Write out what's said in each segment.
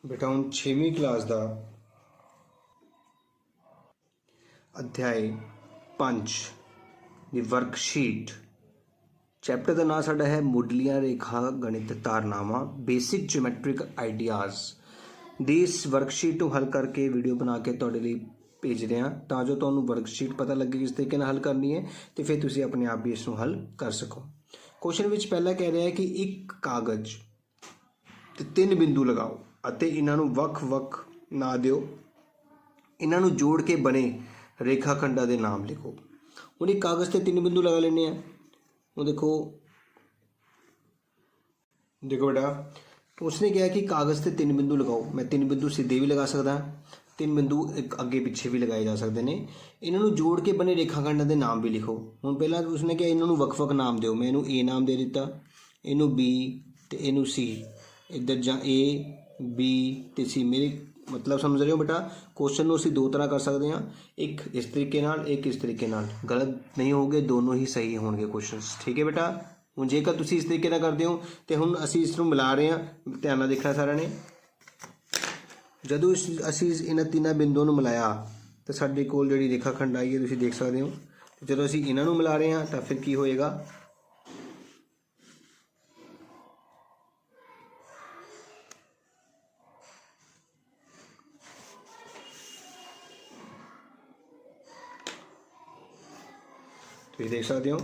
बेटा हूँ 6वीं क्लास का अध्याय 5 ਦੀ वर्कशीट। चैप्टर का नाम साडा है मुढ़लियां रेखा गणित तारनामा बेसिक ज्योमैट्रिक आइडियाज़। ਦੀ ਇਸ वर्कशीट ਨੂੰ हल करके वीडियो बना के ਤੁਹਾਡੇ ਲਈ भेज रहे हैं ਤਾਂ जो ਤੁਹਾਨੂੰ वर्कशीट पता लगे किस तरीके ਨਾਲ हल करनी है तो फिर ਤੁਸੀਂ अपने आप भी इसको हल कर सको। क्वेश्चन ਵਿੱਚ ਪਹਿਲਾ ਕਹਿ ਰਿਹਾ ਹੈ कि एक कागज ਤੇ 3 ਬਿੰਦੂ लगाओ ਅਤੇ ਇਹਨਾਂ ਨੂੰ ਵੱਖ-ਵੱਖ ਨਾ ਦਿਓ, ਇਹਨਾਂ ਨੂੰ ਜੋੜ ਕੇ ਬਣੇ ਰੇਖਾਖੰਡਾਂ ਦੇ ਨਾਮ ਲਿਖੋ। ਹੁਣ एक कागज़ ਤੇ 3 ਬਿੰਦੂ लगा लेने हैं। वो देखो बेटा उसने कहा कि कागज़ से 3 बिंदु लगाओ। मैं 3 बिंदु सीधे भी लगा सकता, 3 बिंदु एक अगे पिछे भी लगाए जा सकते हैं। इन्हों जोड़ के बने रेखाखंड के नाम भी लिखो। हुण पहला उसने कहा इन्हों वख-वख नाम दो। मैं इन्हू ए नाम दे दिता, इनू बी तो इनू सी, इधर जा ए बी तो सी। मेरी मतलब समझ रहे हो बेटा? क्वेश्चन को असीं दो तरह कर सकते हैं, एक इस तरीके नाल, एक इस तरीके नाल। गलत नहीं होगे, दोनों ही सही होंगे क्वेश्चन। ठीक है बेटा? ਹੁਣ ਜੇਕਰ ਤੁਸੀਂ ਇਸ ਤਰੀਕੇ ਨਾਲ ਕਰਦੇ ਹੋ ਤੇ ਹੁਣ ਅਸੀਂ ਇਸ ਨੂੰ ਮਿਲਾ ਰਹੇ ਹਾਂ। ਧਿਆਨ ਨਾਲ ਦੇਖਣਾ ਸਾਰਿਆਂ ਨੇ। ਜਦੋਂ ਅਸੀਂ ਇਹਨਾਂ ਤਿੰਨਾਂ ਬਿੰਦੂਆਂ ਨੂੰ ਮਿਲਾਇਆ ਤਾਂ ਸਾਡੇ ਕੋਲ ਜਿਹੜੀ ਰੇਖਾਖੰਡ ਆਈ ਹੈ ਤੁਸੀਂ ਦੇਖ ਸਕਦੇ ਹੋ। ਜਦੋਂ ਅਸੀਂ ਇਹਨਾਂ ਨੂੰ ਮਿਲਾ ਰਹੇ ਹਾਂ ਤਾਂ ਫਿਰ ਕੀ ਹੋਏਗਾ? ਤੁਸੀਂ ਦੇਖ ਸਕਦੇ ਹੋ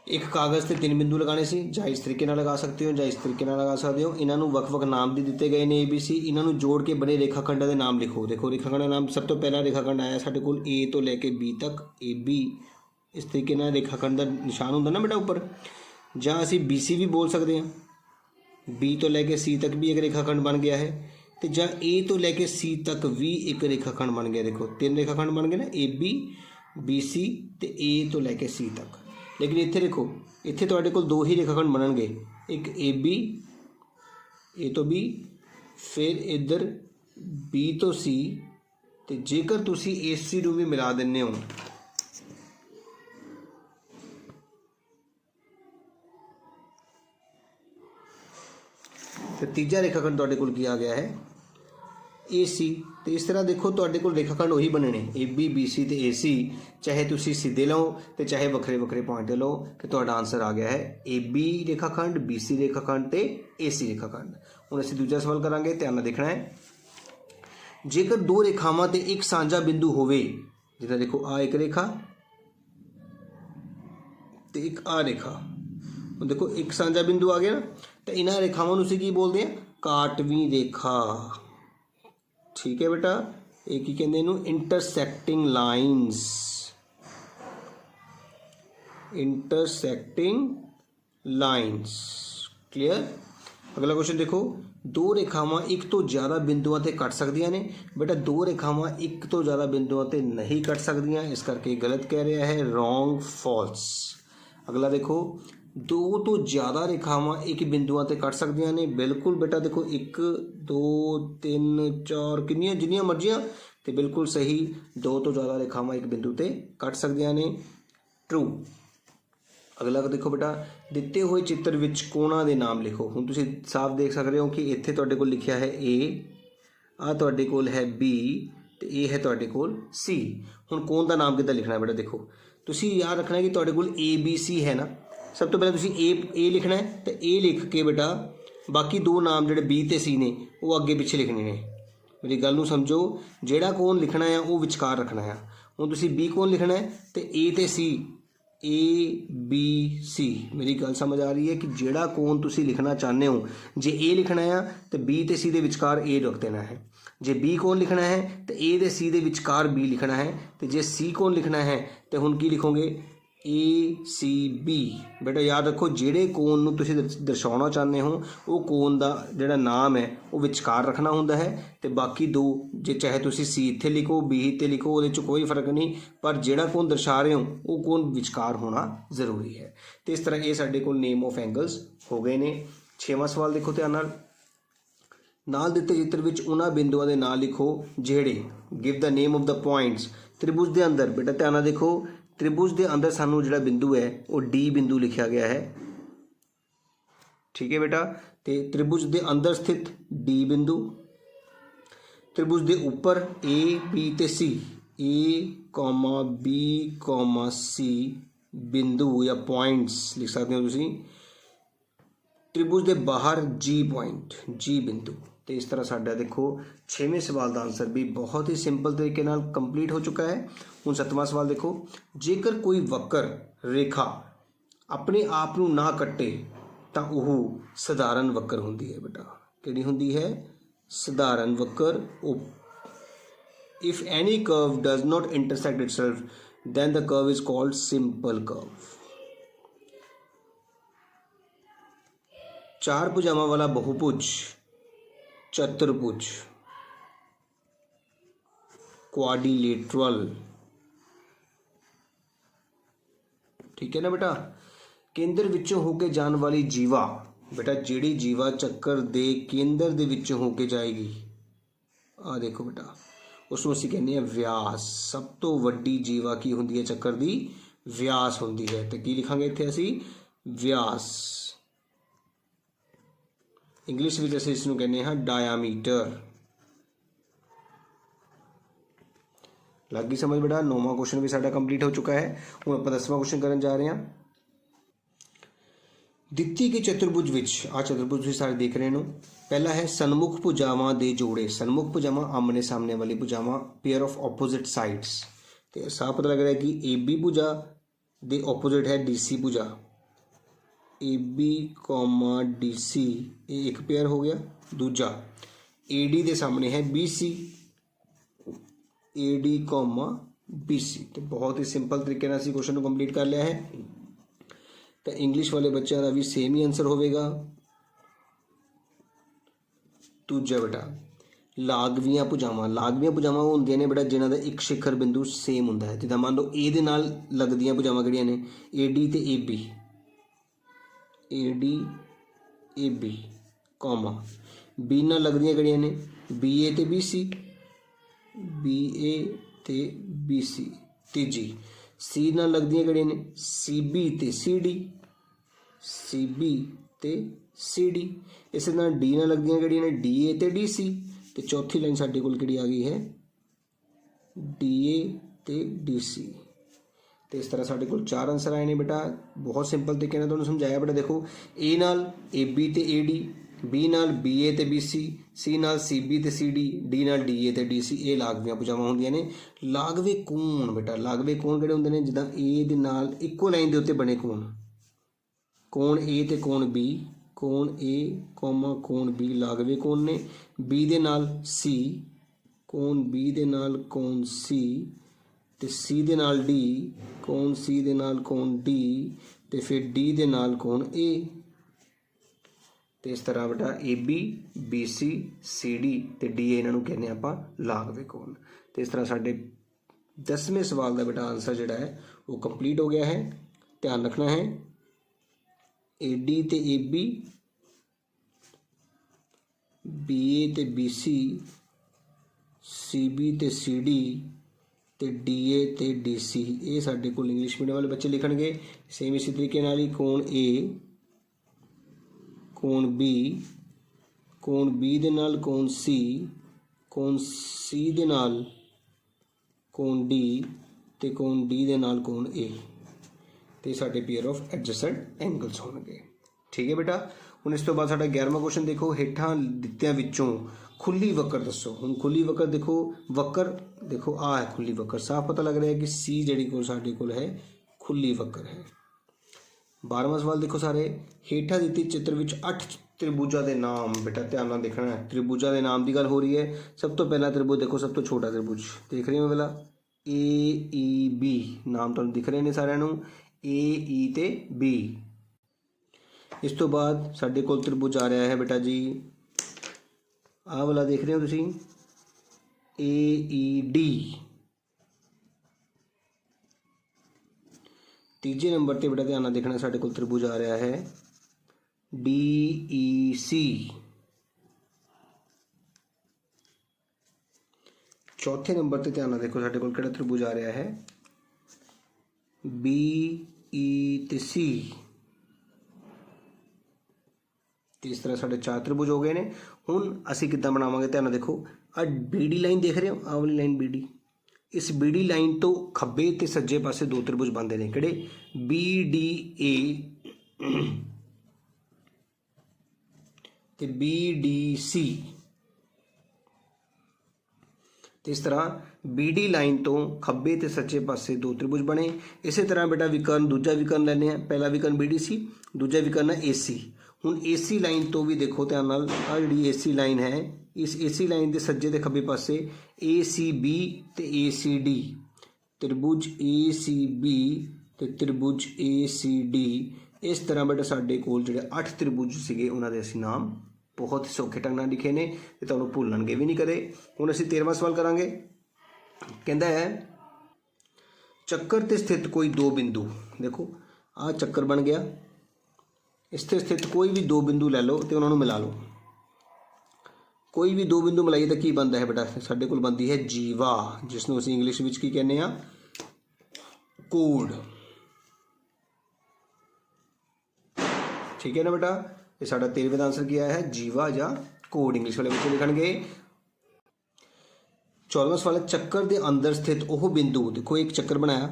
एक कागज़ से 3 बिंदु लगाने से ਜਾਂ इस तरीके ਨਾਲ लगा सकते हो ਜਾਂ इस तरीके ਨਾਲ लगा सकते हो। इन्हों ਵੱਖ-ਵੱਖ नाम भी दिते गए ने ABC। इन्हों जोड़ के बने रेखाखंड के नाम लिखो। देखो रेखाखंड का नाम सब तो पहला रेखाखंड आया साढ़े कोल A तो लैके B तक AB। इस तरीके ਨਾਲ रेखाखंड का निशान होंगे ना बेटा ऊपर। ਜਾਂ ਅਸੀਂ BC भी बोल सकते हैं। B तो लैके C तक भी एक रेखाखंड बन गया है तो ਜਾਂ A तो लैके C तक भी एक रेखाखंड बन गया। देखो 3 रेखाखंड बन गए ना, AB BC तो A तो लैके C तक। लेकिन इत्थे देखो इत्थे तुहाडे कोल 2 ही रेखाखंड बनणगे, एक ए बी ए तो बी, फिर इधर बी तो सी। तो जेकर तुसी इस सी नूं भी मिला दिंदे हो तो तीजा रेखाखंड तुहाडे कोल की आ गया है ए सी। तो इस तरह देखो तुहाडे कोल रेखाखंड वही बनने ए बी बी सी तो ए सी। चाहे तुसी सीधे लो तो चाहे वक्रे वक्रे पॉइंट लो तो तुहाडा आंसर आ गया है ए बी रेखाखंड, बी सी रेखाखंड तो ए सी रेखाखंड। हुण असीं दूजा सवाल करांगे, ध्यान नाल देखना है। जेकर 2 रेखावां ते एक साझा बिंदु होवे, जिद्दां देखो आ एक रेखा तो एक आ रेखा। हुण देखो एक साझा बिंदु आ गया ना, तो इन्हां रेखावां नूं असीं की बोलदे हैं? काटवीं रेखा। ठीक है बेटा? एक ही कहते हैं इंटरसैक्टिंग लाइन्स, इंटरसैक्टिंग लाइन्स। क्लियर? अगला क्वेश्चन देखो, 2 रेखावां एक तो ज़्यादा बिंदुओं ते कट सकदियां ने। बेटा 2 रेखावां एक तो ज़्यादा बिंदुओं ते नहीं कट सकदियां, इस करके गलत कह रहा है, रॉन्ग फॉल्स। अगला देखो, 2 तो ज़्यादा रेखावां एक बिंदुओं ते कट सकदियां ने। बिल्कुल बेटा देखो 1 2 3 4 कितनियां जिन्नियां मर्जियां तो बिल्कुल सही। 2 तो ज़्यादा रेखावां एक बिंदु ते कट सकदियां ने, ट्रू। अगला देखो बेटा, दिते हुए चित्र विच कोणां दे नाम लिखो। हुण तुसीं साफ देख सकते हो कि इत्थे तुहाडे कोल लिखिया है ए, आ तुहाडे कोल है बी तो ए है तुहाडे कोल सी। हुण कोण दा नाम किद्दां लिखना है बेटा? देखो तुसीं याद रखना है कि तुहाडे कोल ए बी सी है ना। सब तो पहले तुसीं ए लिखना है तो ए लिख के बेटा बाकी 2 नाम जिहड़े बी ते सी ने वो अगे पिछे लिखने ने। मेरी गल नूं समझो, जिहड़ा कोण लिखना है वो विचकार रखना है। हुण तुसीं बी कोण लिखना है तो ए ते सी, ए बी सी। मेरी गल समझ आ रही है कि जिहड़ा कोण तुसीं लिखना चाहते हो, जे ए लिखना है तो बी ते सी दे विचकार ए रख देना है। जे बी कोण लिखना है तो ए दे सी दे विचकार बी लिखना है। तो जे सी कोण लिखना है तो हुण की लिखोगे? ए सी बी। बेटा याद रखो जिहड़े कोण नूं तुसीं दर्शाउणा चाहते हो वो कोण दा जिहड़ा नाम है वो विचकार रखना हुंदा है। तो बाकी 2 जे चाहे तुसीं सी इत्थे लिखो बी इत्थे लिखो, उहदे च कोई फर्क नहीं, पर जिहड़ा कोण दर्शा रहे हो वो कोण विचकार होना जरूरी है। तो इस तरह ये साडे कोल नेम ऑफ एंगल्स हो गए ने। 6वां सवाल देखो ध्यान नाल दिते चित्र विच उन्हां बिंदुओं के नाम लिखो जिहड़े give the name of the points त्रिभुज के अंदर। बेटा ध्यान नाल देखो, त्रिभुज के अंदर सानू जिहड़ा बिंदु है वो डी बिंदु लिखा गया है। ठीक है बेटा? तो त्रिभुज के अंदर स्थित डी बिंदु त्रिभुज के उपर ए बी ते सी, ए कॉमा बी कॉमा सी बिंदु या पॉइंट्स लिख सकते हो तुसीं। त्रिभुज के बाहर जी पॉइंट, जी बिंदु। तो इस तरह साडा देखो 6वें सवाल का आंसर भी बहुत ही सिंपल तरीके नाल कंप्लीट हो चुका है। हुण 7वां सवाल देखो, जेकर कोई वक्र रेखा अपने आप नूं ना कट्टे तो वह सधारण वक्र हुंदी है। बेटा किहड़ी हुंदी है? सधारण वक्र। If any curve does not intersect itself then the curve is called simple curve। चार भुजावां वाला बहुभुज, चतुर्भुज, क्वाड्रिलेटरल, ठीक है ना बेटा। केंद्र विचों होके जाने वाली जीवा, बेटा जिहड़ी जीवा चक्कर दे केंद्र दे विचों होके जाएगी, आ देखो बेटा, उसनूं असीं कहने हैं व्यास। सब तो वड्डी जीवा की हुंदी है चक्कर दी? व्यास हुंदी है। तो की लिखांगे इत्थे असीं? व्यास। इंग्लिश विच असीं इसनूं कहने हैं डायामीटर। लग गई समझ बेटा? 9वां क्वेश्चन भी साडा कंप्लीट हो चुका है। हुण आपां 10वां क्वेश्चन करन जा रहे हैं। दित्ती गई चतुर्भुज विच, आ चतुर्भुज तुसीं सारे देख रहे हो। पहला है सन्मुख भुजावां दे जोड़े। सन्मुख भुजावां आमने सामने वाली भुजावां, पेयर ऑफ ऑपोजिट साइड्स। तो साफ पता लग रहा है कि ए बी भुजा दे ऑपोजिट है डी सी भुजा। A B comma D C ये एक पेयर हो गया। दूजा ए डी के सामने है B C, A D comma B C. तो बहुत ही सिंपल तरीके नाल असीं क्वेश्चन को कंप्लीट कर लिया है। तो इंग्लिश वाले बच्चों का भी सेम ही आंसर होगा। दूजा बेटा लागवियां भुजावां। लागवियां भुजावां होंदियां ने बेटा जिन्हां दा एक शिखर बिंदु सेम हुंदा है। जिद्दां मान लो ए दे नाल लगदियां भुजावां किहड़ियां ने? ए डी ते A B, A D A B comma B नाल लगदियां किहड़ियां ने? बी ए ते बी सी, बी ए ते बी सी। तीजी सी नाल लगदियां किहड़ियां ने? सी बी ते सी डी, सी बी ते सी डी। इस नाल डी नाल लगदियां किहड़ियां ने? डी ए ते डी सी। तो चौथी लाइन साडे कोल किहड़ी आ गई है? डी ए ते डी सी। तो इस तरह साडे कोल 4 आंसर आए ने बेटा। बहुत सिंपल तरीके नाल तुहानूं समझाया बेटा। देखो ए नाल ए बी ते ए डी, बी नाल बी ए ते बी सी नाल सी बी ते सी डी नाल डी ए ते डी सी। ये लागवियां भुजावां हुंदियां ने। लागवे कोण बेटा, लागवे कोण किहड़े हुंदे ने? जिद्दां ए दे नाल इक्को लाइन दे उत्ते बने कोण, कोण ए ते कोण बी, कोण ए कॉमा कोण बी लागवे कोण ने। बी दे नाल सी, कोण बी दे नाल कोण सी, ते सी दे नाल डी, कोण सी दे नाल कोण डी, ते फिर डी दे नाल कोण ए। तो इस तरह बेटा A B B C D ते डी ए इन्हों कहने आपां लागवे कोण। तो इस तरह साडे 10वें सवाल का बेटा आंसर जिहड़ा है वो कंप्लीट हो गया है। ध्यान रखना है ए डी ते ए बी, बी ए ते बी सी बी ते सी डी ते डी ए ते डी सी। ये साडे कोल इंग्लिश मीडियम वाले बच्चे लिखणगे। सेम इसी तरीके नाल ही कोण ए, कोण बी दे नाल कोण सी दे नाल कोण डी ते कोण डी दे नाल कोण ए। तो साडे पेयर ऑफ एडजेसेंट एंगल्स होणगे। ठीक है बेटा। हुण इस तो बाद साडा 11वां क्वेश्चन देखो, हेठां दित्तियां विचों खुली वक्र दसो। हुण खुली वक्र देखो, वक्र देखो आ है खुली वक्र। साफ पता लग रहा है कि सी जिहड़ी कोल साडे कोल है खुली वक्र है। 12वां सवाल देखो सारे, हेठा दित्ती चित्र विच 8 त्रिभुजा के नाम। बेटा ध्यान नाल देखना है, त्रिभुजा के नाम की गल हो रही है। सब तो पहला त्रिभुज देखो, सब तो छोटा त्रिभुज देख रहे हो पहला ए ई बी नाम तुहानूं दिख रहे हैं सारिਆਂ ਨੂੰ, ए ई ते बी। इस तो बाद साडे कोल त्रिभुज आ रहा है बेटा जी आह वाला देख रहे हो तुसीं ए ई डी। तीजे नंबर पर बेटा ध्यान नाल देखना, साडे कोल त्रिभुज आ रहा है डी ई सी। चौथे नंबर पर ध्यान नाल देखो, साडे कोल किहड़ा त्रिभुज आ रहा है बी ई ते सी। ਤੇ ਇਸ ਤਰ੍ਹਾਂ ਸਾਡੇ 4 ਤ੍ਰਿਭੁਜ ਹੋ ਗਏ ਨੇ। ਹੁਣ ਅਸੀਂ ਕਿੱਦਾਂ ਬਣਾਵਾਂਗੇ, ਧਿਆਨ ਨਾਲ ਦੇਖੋ। ਆ BD ਲਾਈਨ ਦੇਖ ਰਹੇ ਹੋ, ਆਹ ਵਾਲੀ ਲਾਈਨ BD, ਇਸ BD ਲਾਈਨ ਤੋਂ ਖੱਬੇ ਤੇ ਸੱਜੇ ਪਾਸੇ 2 ਤ੍ਰਿਭੁਜ ਬਣਦੇ ਨੇ, ਕਿਹੜੇ? BDA ਤੇ BDC। ਤੇ ਇਸ ਤਰ੍ਹਾਂ BD ਲਾਈਨ ਤੋਂ ਖੱਬੇ ਤੇ ਸੱਜੇ ਪਾਸੇ 2 ਤ੍ਰਿਭੁਜ ਬਣੇ। ਇਸੇ ਤਰ੍ਹਾਂ ਬੇਟਾ ਵਿਕਰਨ, ਦੂਜਾ ਵਿਕਰਨ ਲੈਂਦੇ ਆ। ਪਹਿਲਾ ਵਿਕਰਨ BDC, ਦੂਜਾ ਵਿਕਰਨ ਹੈ AC। ਹੁਣ AC ਲਾਈਨ ਤੋਂ ਵੀ ਦੇਖੋ ਧਿਆਨ ਨਾਲ, ਆ ਜਿਹੜੀ AC ਲਾਈਨ ਹੈ, ਇਸ AC ਲਾਈਨ ਦੇ ਸੱਜੇ ਤੇ ਖੱਬੇ ਪਾਸੇ ACB ਤੇ ACD, ਤ੍ਰਿਭੁਜ ACB ਤੇ ਤ੍ਰਿਭੁਜ ACD। ਇਸ ਤਰ੍ਹਾਂ ਬੇਟਾ ਸਾਡੇ ਕੋਲ ਜਿਹੜੇ 8 ਤ੍ਰਿਭੁਜ ਸੀਗੇ ਉਹਨਾਂ ਦੇ ਅਸੀਂ ਨਾਮ ਬਹੁਤ ਹੀ ਸੌਖੇ ਢੰਗ ਨਾਲ ਲਿਖੇ ਨੇ ਤੇ ਤੁਹਾਨੂੰ ਭੁੱਲਣਗੇ ਵੀ ਨਹੀਂ ਕਦੇ। ਹੁਣ ਅਸੀਂ 13ਵਾਂ ਸਵਾਲ ਕਰਾਂਗੇ। ਕਹਿੰਦਾ ਹੈ ਚੱਕਰ ਤੇ ਸਥਿਤ ਕੋਈ 2 ਬਿੰਦੂ। ਦੇਖੋ ਆਹ ਚੱਕਰ ਬਣ ਗਿਆ, ਇਸ ਤੇ ਸਥਿਤ ਕੋਈ ਵੀ 2 ਬਿੰਦੂ ਲੈ ਲਓ ਤੇ ਉਹਨਾਂ ਨੂੰ ਮਿਲਾ ਲਓ। ਕੋਈ ਵੀ 2 ਬਿੰਦੂ ਮਿਲਾਈਏ ਤਾਂ ਕੀ ਬਣਦਾ ਹੈ ਬੇਟਾ? ਸਾਡੇ ਕੋਲ ਬਣਦੀ ਹੈ ਜੀਵਾ, ਜਿਸ ਨੂੰ ਅਸੀਂ ਇੰਗਲਿਸ਼ ਵਿੱਚ ਕੀ ਕਹਿੰਦੇ ਆ? ਕੋਡ। ਠੀਕ ਹੈ ਨਾ ਬੇਟਾ? ਇਹ ਸਾਡਾ 13ਵੇਂ ਦਾ ਆਂਸਰ ਕੀ ਆਇਆ ਹੈ? ਜੀਵਾ ਜਾਂ ਕੋਡ, ਇੰਗਲਿਸ਼ ਵਾਲੇ ਬੱਚੇ ਲਿਖਣਗੇ। 14ਵਾਂ ਸਵਾਲ, ਚੱਕਰ ਦੇ ਅੰਦਰ ਸਥਿਤ ਉਹ ਬਿੰਦੂ। ਦੇਖੋ ਇੱਕ ਚੱਕਰ ਬਣਾਇਆ,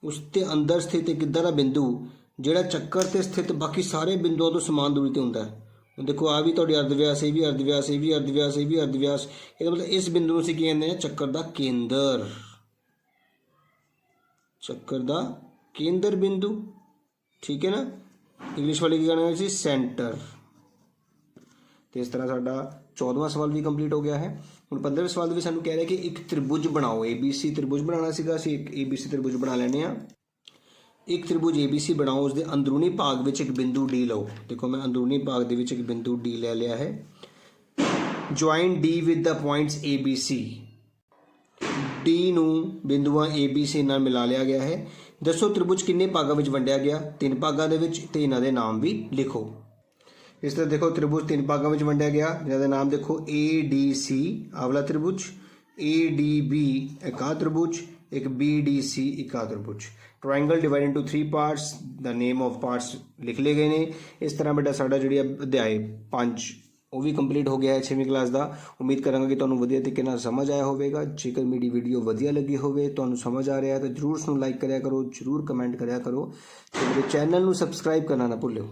ਉਸ ਦੇ ਅੰਦਰ ਸਥਿਤ ਇੱਕ ਇੱਦਾਂ ਦਾ ਬਿੰਦੂ ਜਿਹੜਾ ਚੱਕਰ ਤੇ ਸਥਿਤ ਬਾਕੀ ਸਾਰੇ ਬਿੰਦੂਆਂ ਤੋਂ ਸਮਾਨ ਦੂਰੀ ਤੇ ਹੁੰਦਾ ਹੈ। ਦੇਖੋ ਆ ਵੀ ਤੁਹਾਡੀ ਅਰਧਵਿਆਸ, ਇਹ ਵੀ ਅਰਧਵਿਆਸ, ਇਹ ਵੀ ਅਰਧਵਿਆਸ, ਇਹ ਵੀ ਅਰਧਵਿਆਸ। ਇਹਦਾ ਮਤਲਬ ਇਸ ਬਿੰਦੂ ਨੂੰ ਅਸੀਂ ਕੀ ਕਹਿੰਦੇ ਹਾਂ? ਚੱਕਰ ਦਾ ਕੇਂਦਰ, ਚੱਕਰ ਦਾ ਕੇਂਦਰ ਬਿੰਦੂ। ਠੀਕ ਹੈ ਨਾ? ਇੰਗਲਿਸ਼ ਵਾਲੇ ਕੀ ਕਹਿਣਾ ਸੀ? ਸੈਂਟਰ। ਤੇ ਇਸ ਤਰ੍ਹਾਂ ਸਾਡਾ 14ਵਾਂ ਸਵਾਲ ਵੀ ਕੰਪਲੀਟ ਹੋ ਗਿਆ ਹੈ। ਹੁਣ 15ਵੇਂ ਸਵਾਲ ਦੇ ਵਿੱਚ ਸਾਨੂੰ ਕਹਿ ਰਿਹਾ ਕਿ ਇੱਕ ਤ੍ਰਿਭੁਜ ਬਣਾਓ। ABC ਤ੍ਰਿਭੁਜ ਬਣਾਉਣਾ ਸੀਗਾ, ਅਸੀਂ ਇੱਕ ABC ਤ੍ਰਿਭੁਜ ਬਣਾ ਲੈਂਦੇ ਹਾਂ। ਇੱਕ ਤ੍ਰਿਭੁਜ ABC ਬਣਾਓ, ਉਸਦੇ ਅੰਦਰੂਨੀ ਭਾਗ ਵਿੱਚ ਇੱਕ ਬਿੰਦੂ D ਲਓ। ਦੇਖੋ ਮੈਂ ਅੰਦਰੂਨੀ ਭਾਗ ਦੇ ਵਿੱਚ ਇੱਕ ਬਿੰਦੂ D ਲੈ ਲਿਆ ਹੈ। Join D with the points ABC। D ਨੂੰ ਬਿੰਦੂਆਂ ABC ਨਾਲ ਮਿਲਾ ਲਿਆ ਗਿਆ ਹੈ। ਦੱਸੋ ਤ੍ਰਿਭੁਜ ਕਿੰਨੇ ਭਾਗਾਂ ਵਿੱਚ ਵੰਡਿਆ ਗਿਆ? 3 ਭਾਗਾਂ ਦੇ ਵਿੱਚ, ਤੇ ਇਹਨਾਂ ਦੇ ਨਾਮ ਵੀ ਲਿਖੋ। ਇਸ ਤਰ੍ਹਾਂ ਦੇਖੋ ਤ੍ਰਿਭੁਜ 3 ਭਾਗਾਂ ਵਿੱਚ ਵੰਡਿਆ ਗਿਆ, ਜਿਹਨਾਂ ਦੇ ਨਾਮ ਦੇਖੋ ADC ਆਵਲਾ ਤ੍ਰਿਭੁਜ, ADB ਇੱਕ ਆਹ ਤ੍ਰਿਭੁਜ, ਇੱਕ BDC ਇੱਕ ਆਹ ਤ੍ਰਿਭੁਜ। ਟ੍ਰਾਇੰਗਲ ਡਿਵਾਈਡ ਇਨਟੂ 3 ਪਾਰਟਸ, ਦਾ ਨੇਮ ਆਫ ਪਾਰਟਸ ਲਿਖ ਲਏ ਗਏ ਨੇ। ਇਸ ਤਰ੍ਹਾਂ ਬੇਟਾ ਸਾਡਾ ਜਿਹੜੀ ਅਧਿਆਏ 5 ਉਹ ਵੀ ਕੰਪਲੀਟ ਹੋ ਗਿਆ ਹੈ 6ਵੀਂ ਕਲਾਸ ਦਾ। ਉਮੀਦ ਕਰਾਂਗਾ ਕਿ ਤੁਹਾਨੂੰ ਵਧੀਆ ਤਰੀਕੇ ਨਾਲ ਸਮਝ ਆਇਆ ਹੋਵੇਗਾ। ਜੇਕਰ ਮੇਰੀ ਵੀਡੀਓ ਵਧੀਆ ਲੱਗੀ ਹੋਵੇ, ਤੁਹਾਨੂੰ ਸਮਝ ਆ ਰਿਹਾ ਤਾਂ ਜ਼ਰੂਰ ਉਸਨੂੰ ਲਾਈਕ ਕਰਿਆ ਕਰੋ, ਜ਼ਰੂਰ ਕਮੈਂਟ ਕਰਿਆ ਕਰੋ ਤੇ ਮੇਰੇ ਚੈਨਲ ਨੂੰ ਸਬਸਕ੍ਰਾਈਬ ਕਰਨਾ ਨਾ ਭੁੱਲਿਓ।